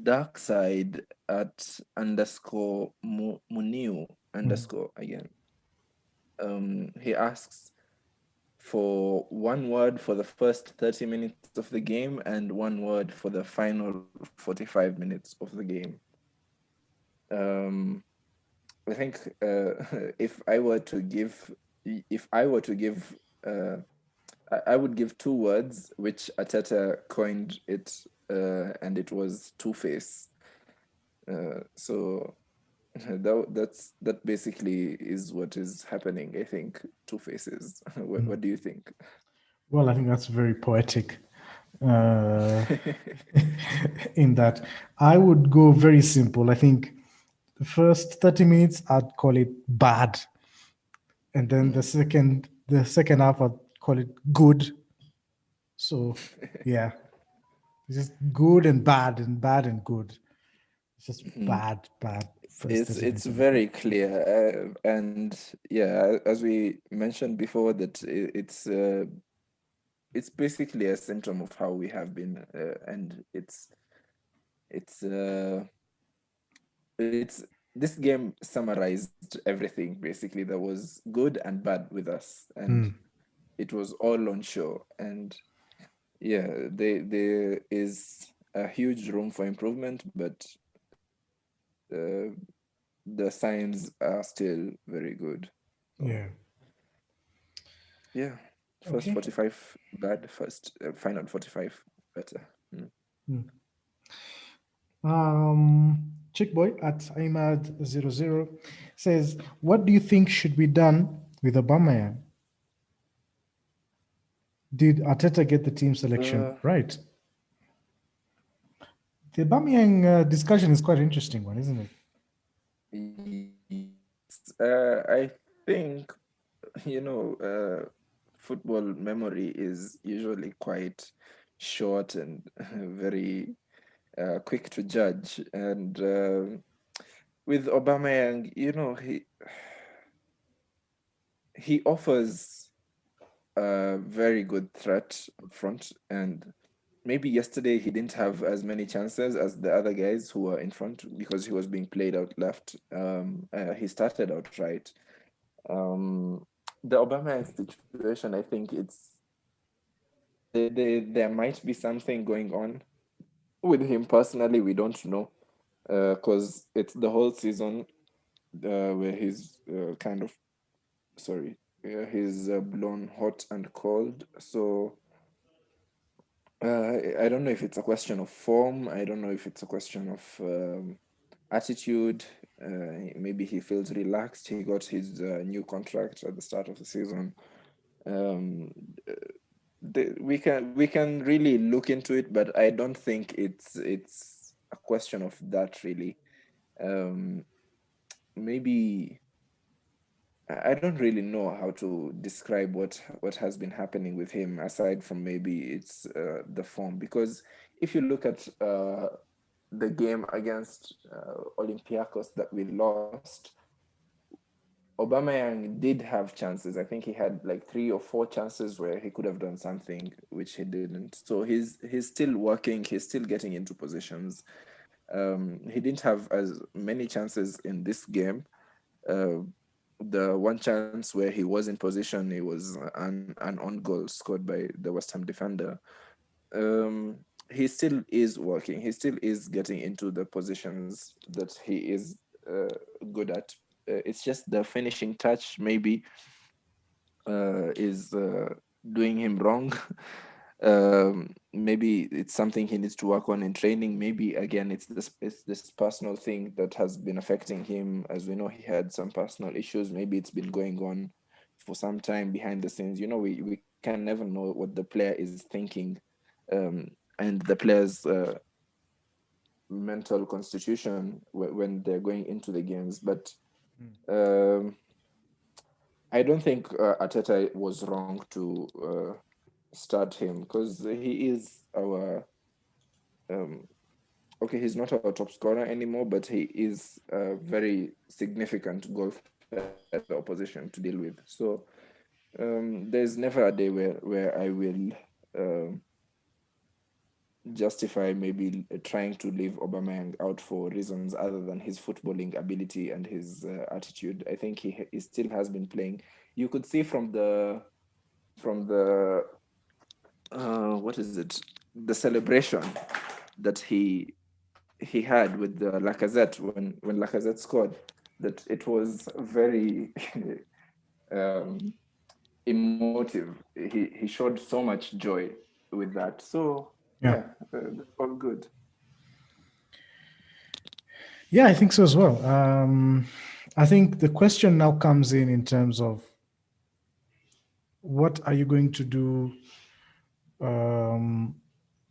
Dark side at underscore Muniu underscore again. He asks for one word for the first 30 minutes of the game and one word for the final 45 minutes of the game. I think if I were to give, I would give two words, which Ateta coined it, and it was two-face. So that basically is what is happening. I think two faces. What do you think? Well, I think that's very poetic. In that, I would go very simple. I think the first 30 minutes, I'd call it bad, and then the second half, I'd call it good. So, yeah, it's just good and bad and bad and good. It's just bad first 30 It's minutes of the game. very clear, and yeah, as we mentioned before, that it's basically a symptom of how we have been, and it's it's this game summarized everything basically that was good and bad with us, and it was all on show. And yeah, there is a huge room for improvement, but the signs are still very good. So, Yeah. yeah, first Okay. 45 bad, first final 45 better. Chick Boy at Imad00 says, what do you think should be done with Aubameyang? Did Arteta get the team selection right? The Aubameyang discussion is quite interesting one, isn't it? I think, football memory is usually quite short and very quick to judge. And with Aubameyang, he offers a very good threat up front, and maybe yesterday he didn't have as many chances as the other guys who were in front because he was being played out left. He started out right. The Aubameyang situation, I think there might be something going on with him personally. We don't know because it's the whole season where he's kind of he's blown hot and cold. So I don't know if it's a question of form. I don't know if it's a question of attitude. Maybe he feels relaxed. He got his new contract at the start of the season. Um, we can really look into it, but I don't think it's a question of that really. Maybe I don't really know how to describe what has been happening with him aside from maybe it's the form, because if you look at the game against Olympiacos that we lost, Aubameyang did have chances. I think he had like 3 or 4 chances where he could have done something which he didn't. So he's still working. He's still getting into positions. He didn't have as many chances in this game. The one chance where he was in position, it was an on goal scored by the West Ham defender. He still is working. He still is getting into the positions that he is good at. It's just the finishing touch maybe is doing him wrong. Maybe it's something he needs to work on in training. Maybe again, it's this personal thing that has been affecting him. As we know, he had some personal issues. Maybe it's been going on for some time behind the scenes. We can never know what the player is thinking, and the players mental constitution when they're going into the games. But I don't think Arteta was wrong to start him, because he is our okay, he's not our top scorer anymore, but he is a very significant goal threat for the opposition to deal with. So there's never a day where I will justify maybe trying to leave Aubameyang out for reasons other than his footballing ability and his attitude. I think he still has been playing. You could see from the what is it, the celebration that he had with the Lacazette when Lacazette scored, that it was very emotive. He showed so much joy with that. So yeah, that's all good. Yeah, I think so as well. I think the question now comes in terms of what are you going to do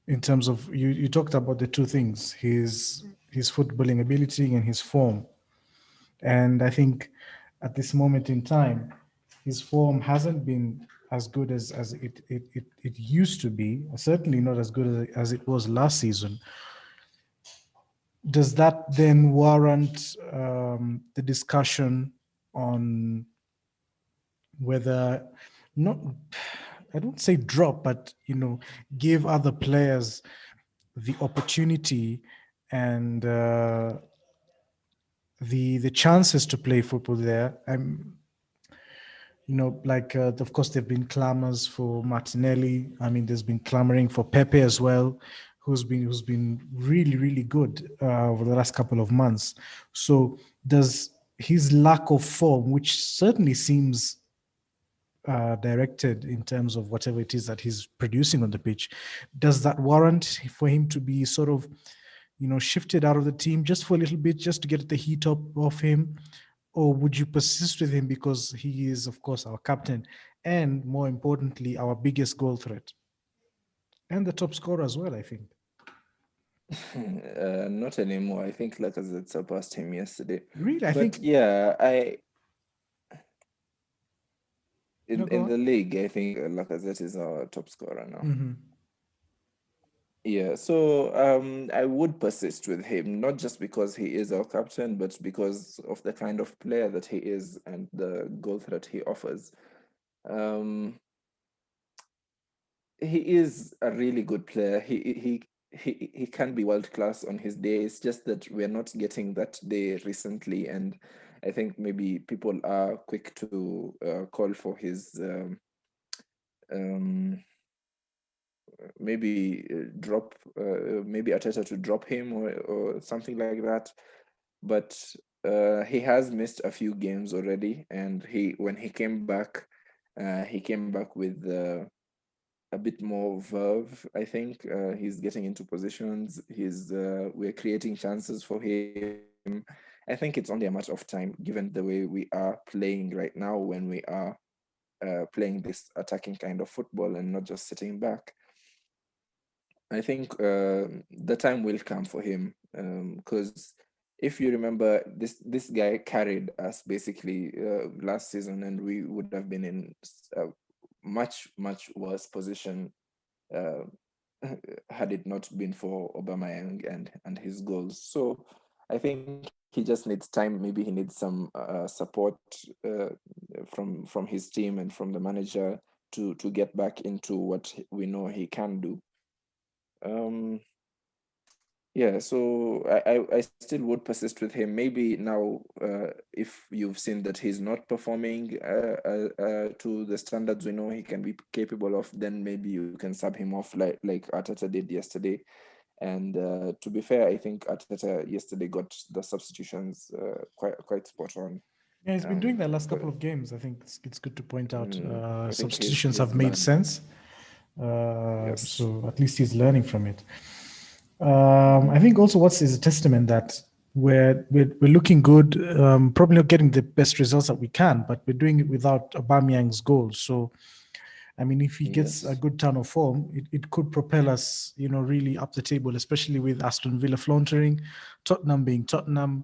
in terms of, you talked about the two things, his footballing ability and his form. And I think at this moment in time, his form hasn't been as good as it used to be, certainly not as good as it was last season. Does that then warrant the discussion on whether, not, I don't say drop, but give other players the opportunity and the chances to play football there? Of course, there've been clamors for Martinelli. I mean, there's been clamoring for Pepe as well, who's been really, really good over the last couple of months. So does his lack of form, which certainly seems directed in terms of whatever it is that he's producing on the pitch, does that warrant for him to be sort of, shifted out of the team just for a little bit, just to get the heat up off him? Or would you persist with him because he is, of course, our captain and, more importantly, our biggest goal threat and the top scorer as well, I think? Not anymore. I think Lacazette surpassed him yesterday. Really? In the league, I think Lacazette is our top scorer now. Mm-hmm. Yeah, so I would persist with him, not just because he is our captain, but because of the kind of player that he is and the goal threat he offers. He is a really good player. He can be world class on his day. It's just that we're not getting that day recently, and I think maybe people are quick to call for his maybe maybe Arteta to drop him or something like that. But he has missed a few games already, and when he came back with a bit more verve. I think he's getting into positions. We're creating chances for him. I think it's only a matter of time, given the way we are playing right now, when we are playing this attacking kind of football and not just sitting back. I think the time will come for him, because if you remember, this guy carried us basically last season, and we would have been in a much worse position had it not been for Aubameyang and his goals. So I think he just needs time. Maybe he needs some support from his team and from the manager to get back into what we know he can do. Yeah, so I still would persist with him. Maybe now, if you've seen that he's not performing to the standards we know he can be capable of, then maybe you can sub him off like Arteta did yesterday. And to be fair, I think Arteta yesterday got the substitutions quite spot on. Yeah, he's been doing that last couple of games. I think it's good to point out. Substitutions he's have made learned. sense. Yes. So at least he's learning from it. I think also what's is a testament that we're looking good, probably not getting the best results that we can, but we're doing it without Aubameyang's goals. So I mean, if he gets a Yes. good turn of form, it could propel us, really up the table, especially with Aston Villa floundering, Tottenham being Tottenham,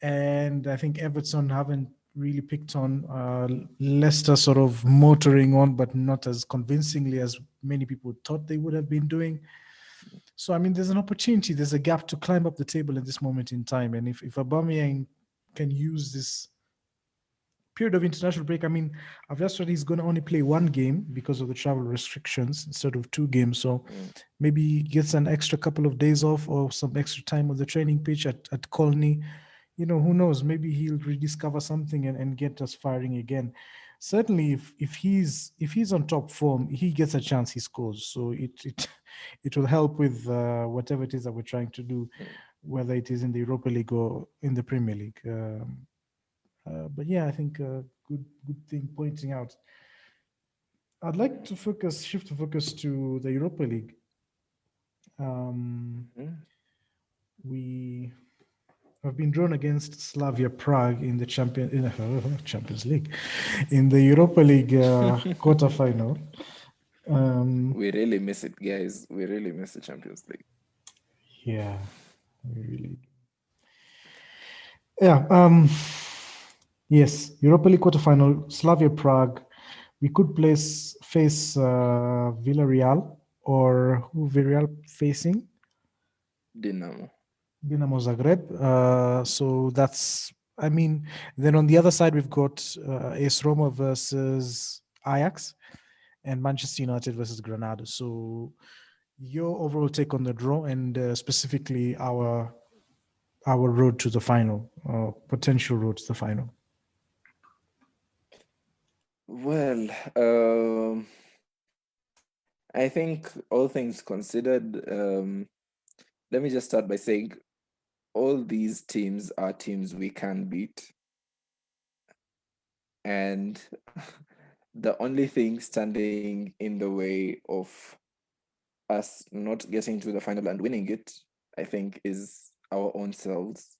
and I think Everton haven't really picked on Leicester sort of motoring on, but not as convincingly as many people thought they would have been doing. So, I mean, there's an opportunity, there's a gap to climb up the table at this moment in time. And if Aubameyang can use this period of international break, I mean, I've just heard he's going to only play one game because of the travel restrictions instead of two games. So maybe he gets an extra couple of days off or some extra time on the training pitch at Colney. Who knows? Maybe he'll rediscover something and get us firing again. Certainly, if he's on top form, he gets a chance, he scores. So it will help with whatever it is that we're trying to do, whether it is in the Europa League or in the Premier League. But yeah, I think good thing pointing out. I'd like to shift the focus to the Europa League. We have been drawn against Slavia Prague in the Champions League, in the Europa League quarterfinal. We really miss it, guys. We really miss the Champions League. Yeah, we really. Yeah. Yes, Europa League quarterfinal, Slavia Prague. We could face Villarreal, or who Villarreal facing? Dinamo Zagreb. So that's, I mean, then on the other side, we've got AS Roma versus Ajax and Manchester United versus Granada. So your overall take on the draw and specifically our road to the final, potential road to the final. Well, I think all things considered, let me just start by saying all these teams are teams we can beat. And the only thing standing in the way of us not getting to the final and winning it, I think, is our own selves.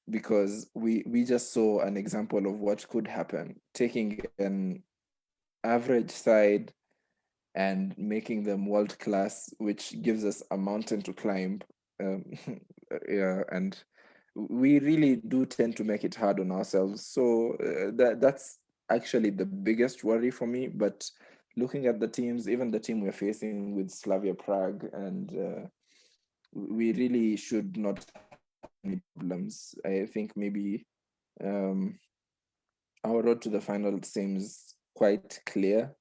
Because we just saw an example of what could happen, taking an average side and making them world class, which gives us a mountain to climb. Yeah, and we really do tend to make it hard on ourselves. So that's actually the biggest worry for me. But looking at the teams, even the team we're facing with Slavia Prague, and we really should not have any problems. I think maybe our road to the final seems quite clear.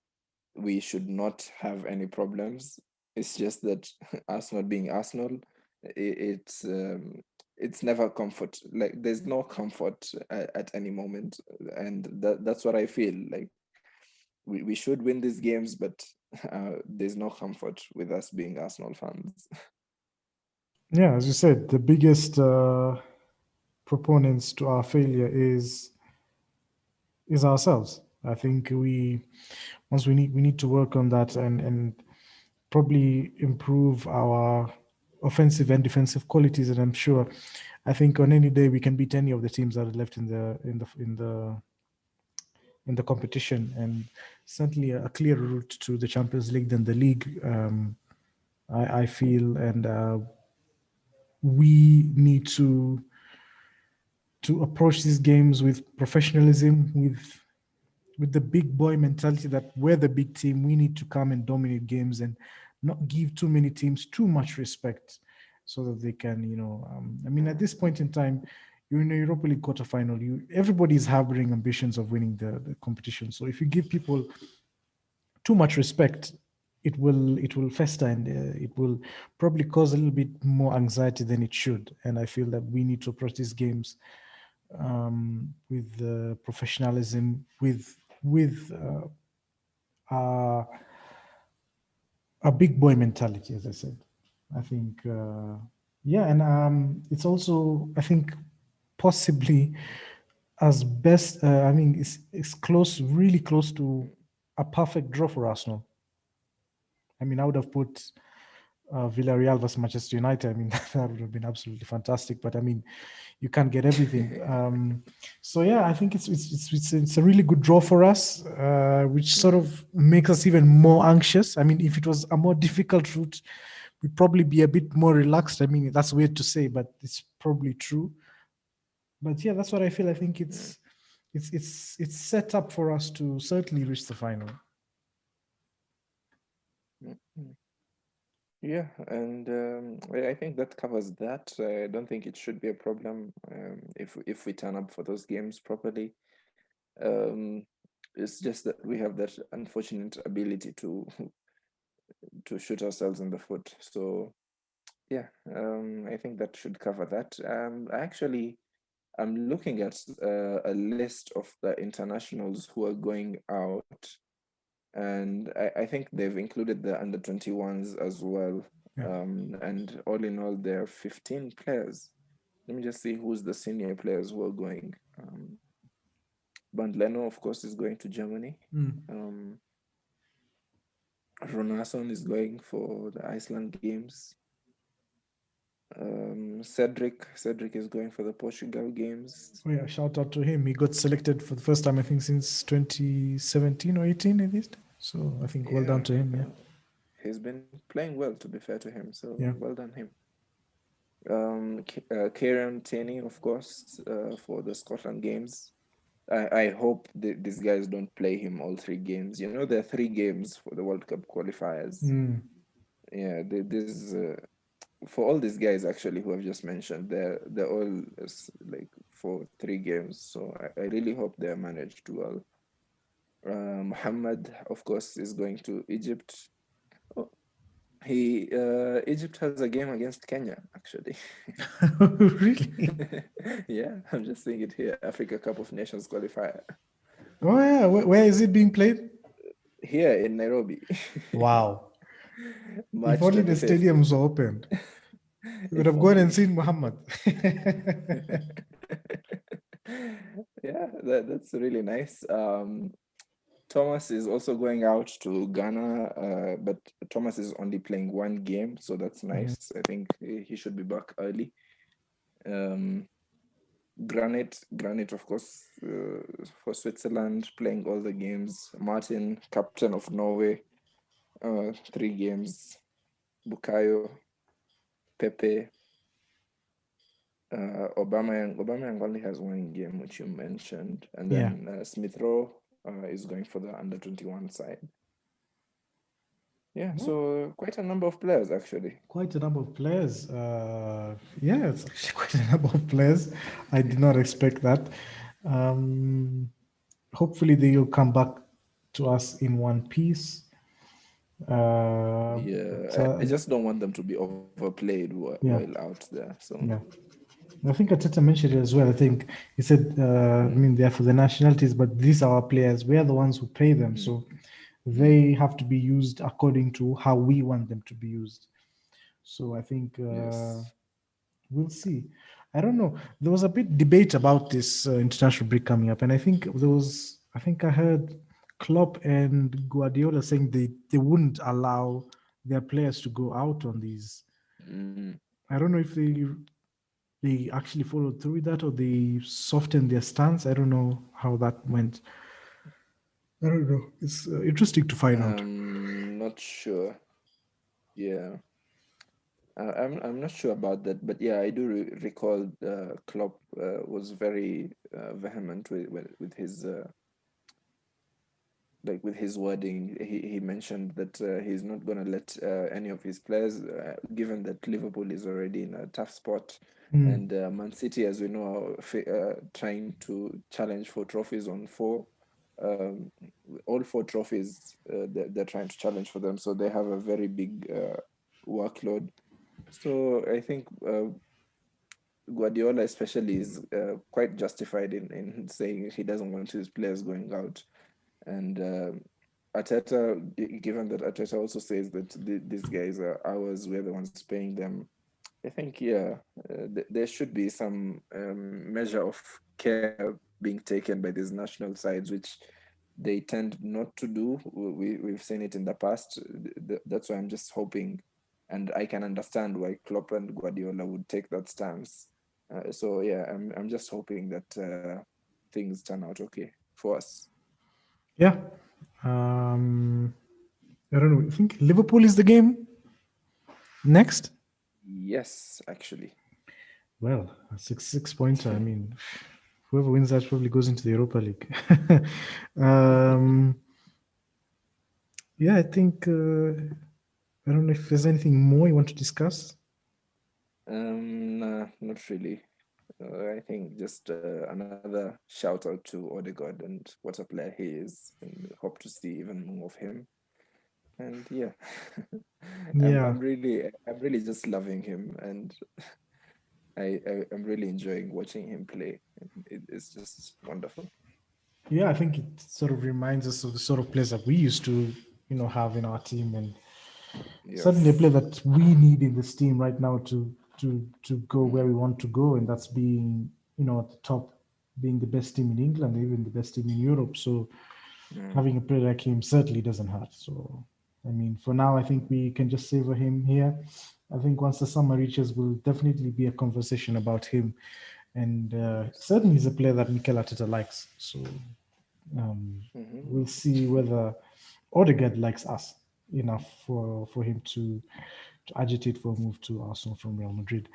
We should not have any problems. It's just that Arsenal being Arsenal, it's never comfort. Like there's no comfort at any moment, and that's what I feel like. We should win these games, but there's no comfort with us being Arsenal fans. Yeah, as you said, the biggest proponents to our failure is ourselves. I think we need to work on that and probably improve our offensive and defensive qualities. And I'm sure, I think on any day we can beat any of the teams that are left in the competition, and certainly a clearer route to the Champions League than the league. I feel, and we need to approach these games with professionalism, with the big boy mentality that we're the big team. We need to come and dominate games and not give too many teams too much respect, so that they can, I mean, at this point in time, you're in a Europa League quarterfinal. Everybody is harboring ambitions of winning the competition. So if you give people too much respect, it will fester, and it will probably cause a little bit more anxiety than it should. And I feel that we need to approach these games with professionalism, with a big boy mentality, as I said. I think, yeah, and it's also, I think, possibly as best. I mean, it's close, really close to a perfect draw for Arsenal. I mean, I would have put Villarreal versus Manchester United. I mean, that would have been absolutely fantastic. But I mean, you can't get everything. So yeah, I think it's a really good draw for us, which sort of makes us even more anxious. I mean, if it was a more difficult route, we'd probably be a bit more relaxed. I mean, that's weird to say, but it's probably true. But yeah, that's what I feel. I think it's set up for us to certainly reach the final. Yeah, and I think that covers that. I don't think it should be a problem if we turn up for those games properly. Um, it's just that we have that unfortunate ability to to shoot ourselves in the foot. So yeah, I think that should cover that. I'm looking at a list of the internationals who are going out, and I think they've included the under 21s as well. Yeah. And all in all, there are 15 players. Let me just see who's the senior players who are going. Bandleno, of course, is going to Germany. Ronason is going for the Iceland games. Cedric is going for the Portugal games. Oh yeah, shout out to him. He got selected for the first time, I think, since 2017 or 18 at least. So I think well done to him. Yeah. He's been playing well, to be fair to him. So Yeah. well done him. Kieran Tierney, of course, for the Scotland games. I hope these guys don't play him all 3 games. You know, there are 3 games for the World Cup qualifiers. Yeah, this for all these guys actually who I've just mentioned, they're all like for 3 games. So I really hope they're managed well. Muhammad, of course, is going to Egypt. Oh, Egypt has a game against Kenya actually. Really? Yeah, I'm just seeing it here. Africa Cup of Nations qualifier. Oh yeah, where is it being played? Here in Nairobi. Wow. March If only the 25th. stadiums were opened. You would have gone and seen Muhammad. Yeah, that's really nice. Thomas is also going out to Ghana, but Thomas is only playing 1 game, so that's nice. I think he should be back early. Granit, of course, for Switzerland, playing all the games. Martin, captain of Norway, 3 games. Bukayo, Pepe, Aubameyang only has 1 game, which you mentioned, and then Smith Rowe is going for the under 21 side. Yeah, so quite a number of players actually. Quite a number of players. Yeah, it's actually quite a number of players. I did not expect that. Hopefully they will come back to us in one piece. I just don't want them to be overplayed while out there. So yeah, I think Ateta mentioned it as well. I think he said, I mean, they're for the nationalities, but these are our players. We are the ones who pay them, so they have to be used according to how we want them to be used. So I think we'll see. I don't know. There was a bit debate about this international break coming up, and I think I heard Klopp and Guardiola saying they wouldn't allow their players to go out on these. I don't know if they actually followed through with that or they softened their stance. I don't know how that went. I don't know. It's interesting to find out. Not sure. Yeah. I'm not sure about that, but yeah, I do recall Klopp was very vehement with his with his wording. He mentioned that he's not going to let any of his players, given that Liverpool is already in a tough spot, and Man City, as we know, are trying to challenge for trophies on 4. All 4 trophies they're trying to challenge for them, so they have a very big workload. So I think Guardiola especially is quite justified in saying he doesn't want his players going out. And Arteta, given that Arteta also says that these guys are ours, we're the ones paying them, I think, there should be some measure of care being taken by these national sides, which they tend not to do. We've seen it in the past. That's why I'm just hoping and I can understand why Klopp and Guardiola would take that stance. So yeah, I'm just hoping that things turn out okay for us. Yeah. I don't know. I think Liverpool is the game next. Yes, actually. Well, a 6 pointer. I mean, whoever wins that probably goes into the Europa League. Yeah, I think I don't know if there's anything more you want to discuss. Nah, not really. I think just another shout out to Odegaard and what a player he is, and hope to see even more of him. And yeah, Yeah, I'm really just loving him, and I'm really enjoying watching him play. It's just wonderful. yeah. I think it sort of reminds us of the sort of players that we used to, have in our team, and certainly a Yes. player that we need in this team right now to go where we want to go, and that's being, at the top, being the best team in England, even the best team in Europe. So having a player like him certainly doesn't hurt. So, I mean, for now, I think we can just savor him here. I think once the summer reaches, will definitely be a conversation about him. And certainly he's a player that Mikel Arteta likes. So we'll see whether Odegaard likes us enough for him to agitate for a move to Arsenal from Real Madrid.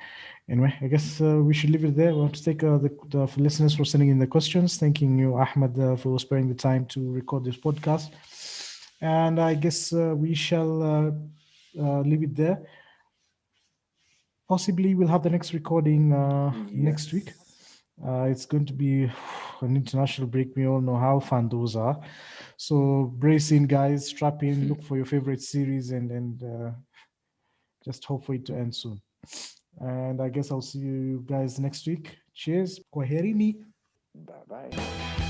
Anyway, I guess we should leave it there. We want to thank the listeners for sending in the questions. Thanking you, Ahmed, for sparing the time to record this podcast. And I guess we shall leave it there. Possibly we'll have the next recording next week. It's going to be an international break. We all know how fun those are. So brace in, guys. Strap in. Look for your favorite series, and just hope for it to end soon. And I guess I'll see you guys next week. Cheers. Kwaherini. Bye bye.